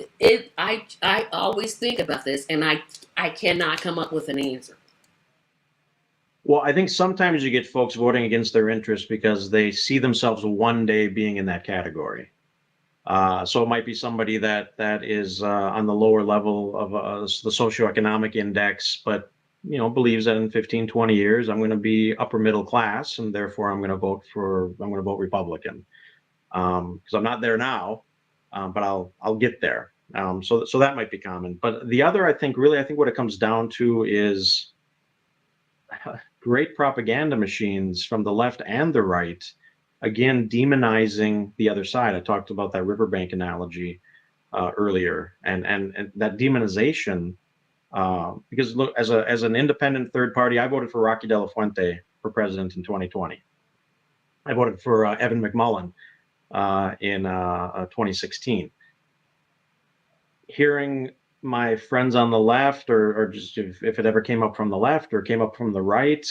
always think about this, and I cannot come up with an answer. Well, I think sometimes you get folks voting against their interests because they see themselves one day being in that category. So it might be somebody that is on the lower level of the socioeconomic index, but believes that in 15, 20 years I'm going to be upper middle class, and therefore I'm going to vote Republican. Because I'm not there now, but I'll get there. So that might be common. But the other, I think what it comes down to is great propaganda machines from the left and the right, again, demonizing the other side. I talked about that riverbank analogy earlier, and that demonization, because look, as an independent third party, I voted for Rocky De La Fuente for president in 2020. I voted for Evan McMullin in 2016. Hearing my friends on the left, or just if it ever came up from the left or came up from the right,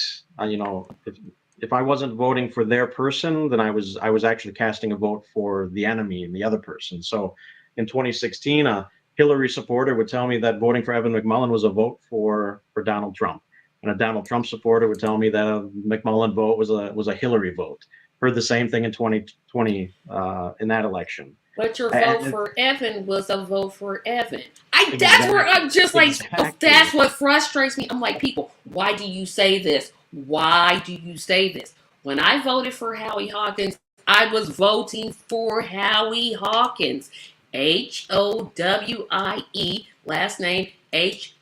if I wasn't voting for their person, then I was actually casting a vote for the enemy and the other person. So in 2016, a Hillary supporter would tell me that voting for Evan McMullin was a vote for Donald Trump, and a Donald Trump supporter would tell me that a McMullin vote was a Hillary vote. Heard the same thing in 2020 in that election. But your vote for Evan was a vote for Evan. That's where I'm just like, that's what frustrates me. I'm like, people, why do you say this? Why do you say this? When I voted for Howie Hawkins, I was voting for Howie Hawkins. Howie, last name Hawkins.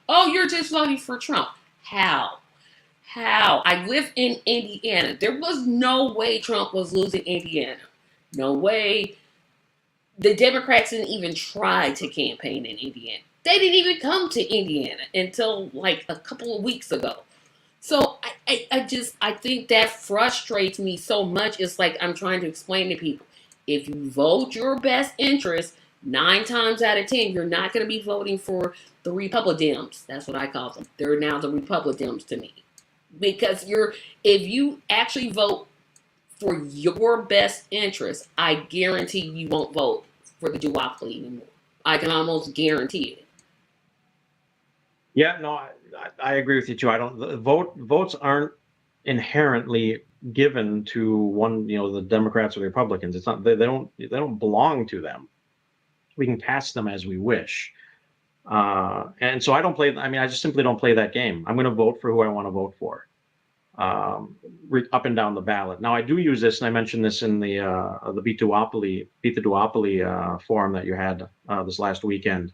Oh, you're just voting for Trump. How? How? I live in Indiana. There was no way Trump was losing Indiana. No way. The Democrats didn't even try to campaign in Indiana. They didn't even come to Indiana until like a couple of weeks ago. So I think that frustrates me so much. It's like I'm trying to explain to people. If you vote your best interest, 9 times out of 10, you're not going to be voting for the Republicans. That's what I call them. They're now the Republicans to me. Because if you actually vote for your best interest, I guarantee you won't vote for the duopoly anymore. I can almost guarantee it. Yeah, no, I agree with you too. I don't votes aren't inherently given to one, the Democrats or the Republicans. It's not, they don't belong to them. We can pass them as we wish. And so I don't play, I just simply don't play that game. I'm going to vote for who I want to vote for, up and down the ballot. Now I do use this, and I mentioned this in the Beat the Duopoly forum that you had this last weekend.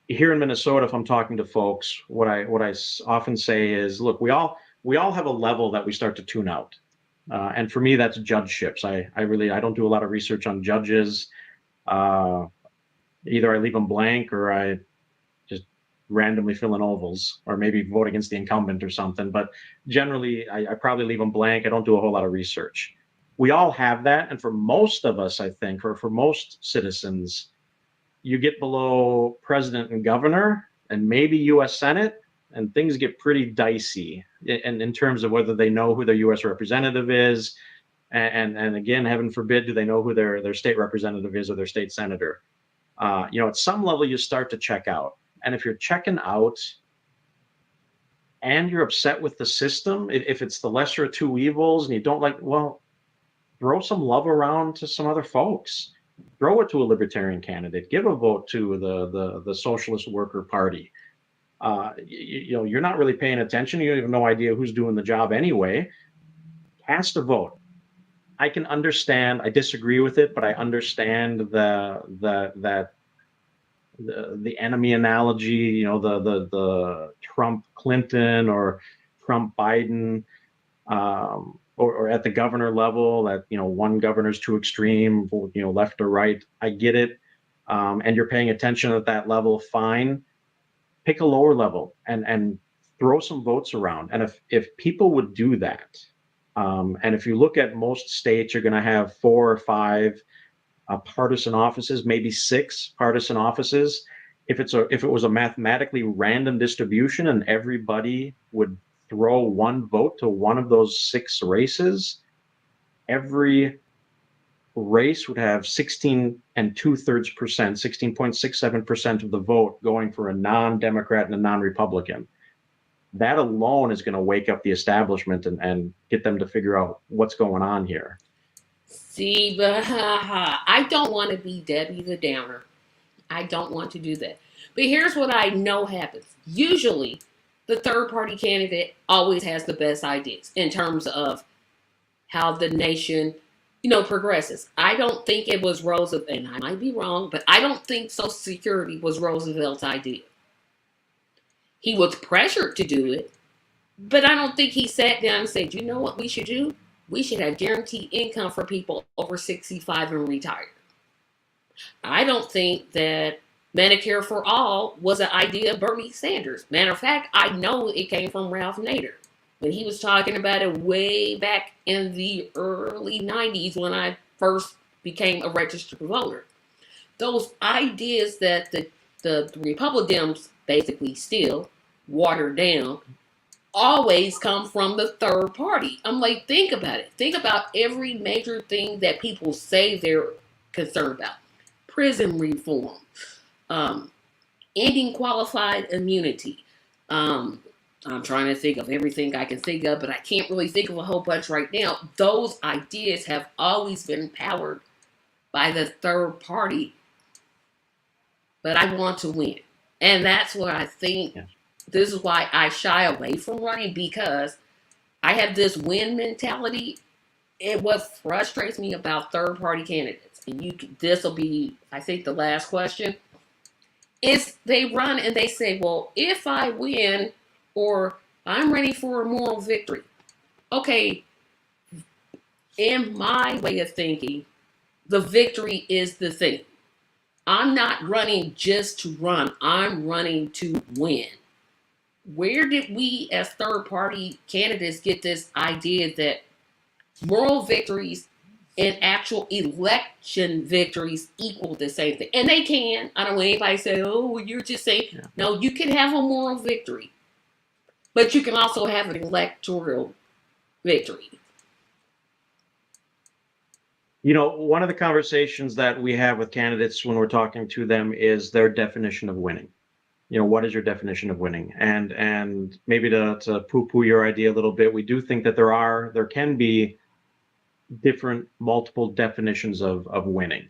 Here in Minnesota, if I'm talking to folks, what I often say is, look, we all have a level that we start to tune out, and for me, that's judgeships. I don't do a lot of research on judges. Either I leave them blank or I just randomly fill in ovals, or maybe vote against the incumbent or something. But generally, I probably leave them blank. I don't do a whole lot of research. We all have that, and for most of us, I think, or for most citizens, you get below president and governor and maybe U.S. Senate, and things get pretty dicey in terms of whether they know who their U.S. representative is. And again, heaven forbid, do they know who their state representative is or their state senator? At some level, you start to check out. And if you're checking out and you're upset with the system, if it's the lesser of two evils and you don't like, well, throw some love around to some other folks. Throw it to a libertarian candidate. Give a vote to the Socialist Worker Party. You're not really paying attention. You have no idea who's doing the job anyway. Cast a vote. I can understand. I disagree with it, but I understand the enemy analogy. The Trump Clinton or Trump Biden. Or at the governor level, that one governor's too extreme, left or right. I get it, and you're paying attention at that level. Fine, pick a lower level and throw some votes around. And if people would do that, and if you look at most states, you're going to have 4 or 5 partisan offices, maybe 6 partisan offices. If it was a mathematically random distribution and everybody would throw one vote to one of those 6 races, every race would have 16 2/3%, 16.67% of the vote going for a non-Democrat and a non-Republican. That alone is going to wake up the establishment and get them to figure out what's going on here. See, but I don't want to be Debbie the Downer. I don't want to do that. But here's what I know happens. Usually, the third party candidate always has the best ideas in terms of how the nation, progresses. I don't think it was Roosevelt, and I might be wrong, but I don't think Social Security was Roosevelt's idea. He was pressured to do it, but I don't think he sat down and said, you know what we should do? We should have guaranteed income for people over 65 and retired. I don't think that Medicare for All was an idea of Bernie Sanders. Matter of fact, I know it came from Ralph Nader when he was talking about it way back in the early 90s when I first became a registered voter. Those ideas that the Republicans basically still watered down always come from the third party. I'm like, think about it. Think about every major thing that people say they're concerned about. Prison reform. Ending qualified immunity. I'm trying to think of everything I can think of, but I can't really think of a whole bunch right now. Those ideas have always been powered by the third party. But I want to win. And that's what I think. Yeah. This is why I shy away from running, because I have this win mentality. And what frustrates me about third party candidates, and this will be, I think, the last question, is they run and they say, well, if I win, or I'm ready for a moral victory. Okay, in my way of thinking, the victory is the thing. I'm not running just to run. I'm running to win. Where did we as third party candidates get this idea that moral victories and actual election victories equal the same thing? And they can. I don't want anybody to say, oh, well, you're just saying. Yeah. No, you can have a moral victory, but you can also have an electoral victory. You know, one of the conversations that we have with candidates when we're talking to them is their definition of winning. You know, what is your definition of winning? And maybe to poo-poo your idea a little bit, we do think that there can be different multiple definitions of winning.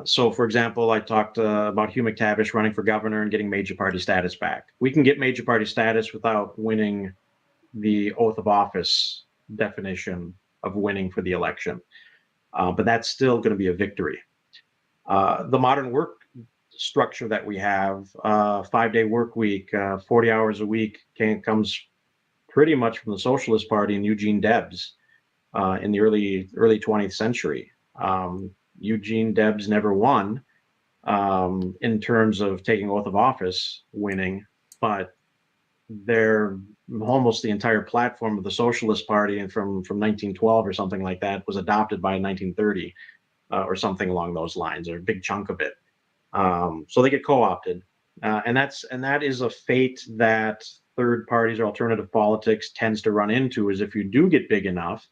So, for example, I talked about Hugh McTavish running for governor and getting major party status back. We can get major party status without winning the oath of office definition of winning for the election. But that's still going to be a victory. The modern work structure that we have, 5-day work week, 40 hours a week, comes pretty much from the Socialist Party and Eugene Debs in the early 20th century. Eugene Debs never won in terms of taking oath of office winning, but they're almost the entire platform of the Socialist Party, and from 1912 or something like that, was adopted by 1930 or something along those lines, or a big chunk of it. So they get co-opted, and that is a fate that third parties or alternative politics tends to run into. Is if you do get big enough,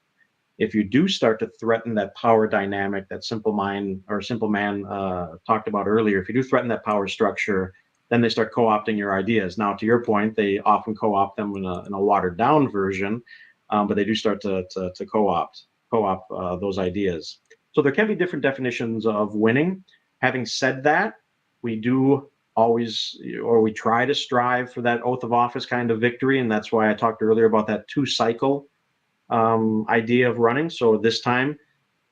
if you do start to threaten that power dynamic that Simple Man talked about earlier, if you do threaten that power structure, then they start co-opting your ideas. Now, to your point, they often co-opt them in a watered down version, but they do start to co-opt those ideas. So there can be different definitions of winning. Having said that, we do always, or we try to strive for that oath of office kind of victory, and that's why I talked earlier about that 2-cycle idea of running. So this time,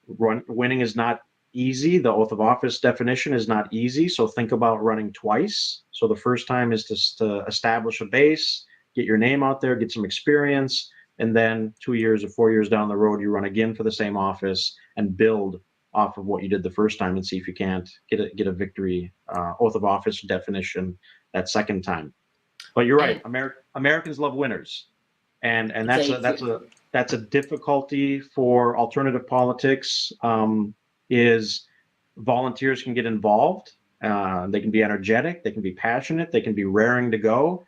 winning is not easy. The oath of office definition is not easy. So think about running twice. So the first time is to establish a base, get your name out there, get some experience, and then 2 years or 4 years down the road, you run again for the same office and build off of what you did the first time and see if you can't get a victory oath of office definition that second time. But you're right. Americans love winners, and that's a difficulty for alternative politics. Is volunteers can get involved. They can be energetic. They can be passionate. They can be raring to go.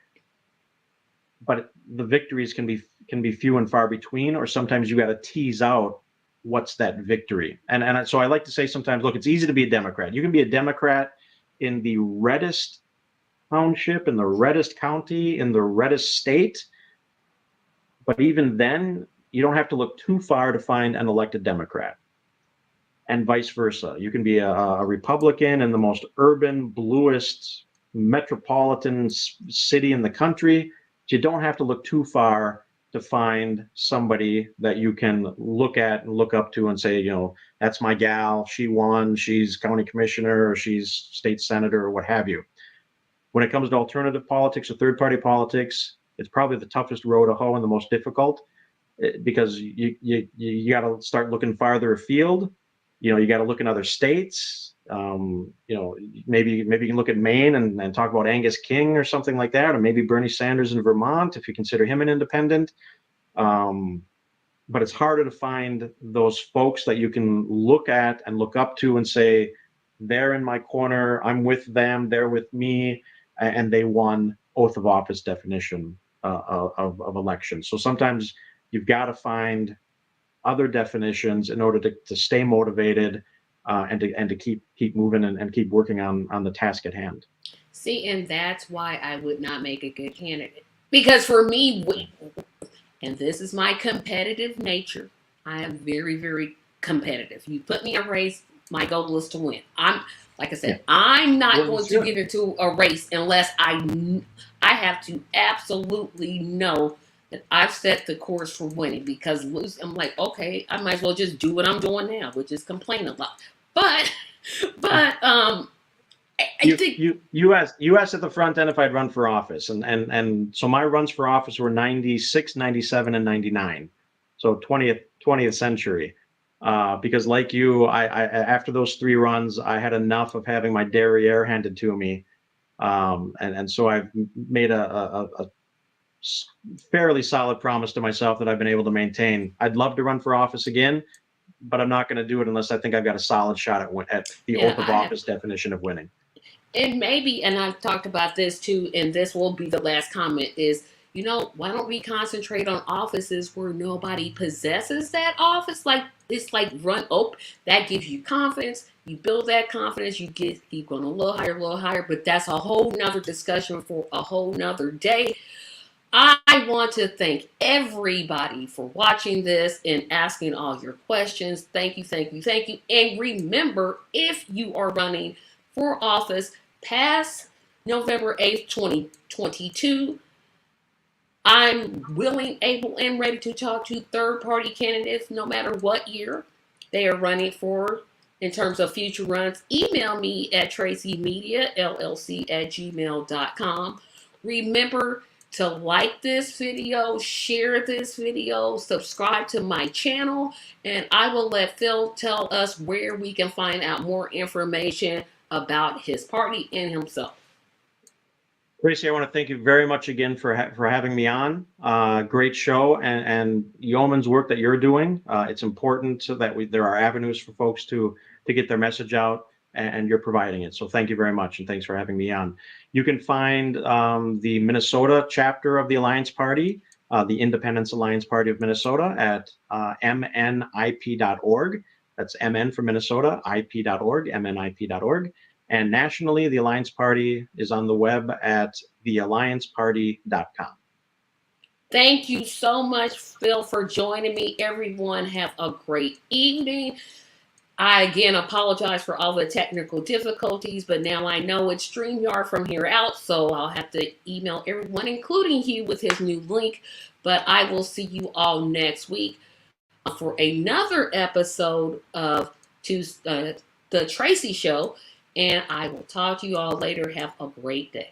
But the victories can be few and far between, or sometimes you got to tease out what's that victory. And so I like to say sometimes, look, it's easy to be a Democrat. You can be a Democrat in the reddest township, in the reddest county, in the reddest state. But even then, you don't have to look too far to find an elected Democrat, and vice versa. You can be a Republican in the most urban, bluest, metropolitan city in the country. You don't have to look too far to find somebody that you can look at and look up to and say, you know, that's my gal. She won. She's county commissioner, or she's state senator, or what have you. When it comes to alternative politics or third-party politics, it's probably the toughest row to hoe and the most difficult, because you got to start looking farther afield. You know, you got to look in other states. You know, maybe you can look at Maine and talk about Angus King or something like that, or maybe Bernie Sanders in Vermont if you consider him an independent. But it's harder to find those folks that you can look at and look up to and say, they're in my corner, I'm with them, they're with me, and they won oath of office definition of election. So sometimes you've got to find other definitions in order to stay motivated and to keep moving and keep working on the task at hand. See, and that's why I would not make a good candidate. Because for me, and this is my competitive nature, I am very, very competitive. You put me in a race, my goal is to win. Like I said, I'm not going to get into a race unless I have to absolutely know And I've set the course for winning because I'm like, okay, I might as well just do what I'm doing now, which is complain a lot. But, I think You asked at the front end if I'd run for office, and so my runs for office were 96, 97, and 99. So 20th century. Because like you, I after those 3 runs, I had enough of having my derriere handed to me. And so I've made a fairly solid promise to myself that I've been able to maintain. I'd love to run for office again, but I'm not going to do it unless I think I've got a solid shot at the yeah, oath of office definition of winning. and maybe, and I've talked about this too, and this will be the last comment is, why don't we concentrate on offices where nobody possesses that office? Like, it's like that gives you confidence. You build that confidence, you keep going a little higher, but that's a whole nother discussion for a whole nother day. I want to thank everybody for watching this and asking all your questions. Thank you, thank you, thank you. And remember, if you are running for office past November 8th, 2022, I'm willing, able, and ready to talk to third-party candidates no matter what year they are running for in terms of future runs. Email me at tracymediallc@gmail.com. Remember to like this video, share this video, subscribe to my channel, and I will let Phil tell us where we can find out more information about his party and himself. Tracy, I want to thank you very much again for having me on. Great show, and yeoman's work that you're doing. It's important so that there are avenues for folks to get their message out, and you're providing it. So thank you very much, and thanks for having me on. You can find the Minnesota chapter of the Alliance Party, the Independence Alliance Party of Minnesota, at mnip.org. That's MN for Minnesota, ip.org, mnip.org. And nationally, the Alliance Party is on the web at theallianceparty.com. Thank you so much, Phil, for joining me. Everyone have a great evening. I again apologize for all the technical difficulties, but now I know it's StreamYard from here out, so I'll have to email everyone, including Hugh, with his new link. But I will see you all next week for another episode of the Tracy Show, and I will talk to you all later. Have a great day.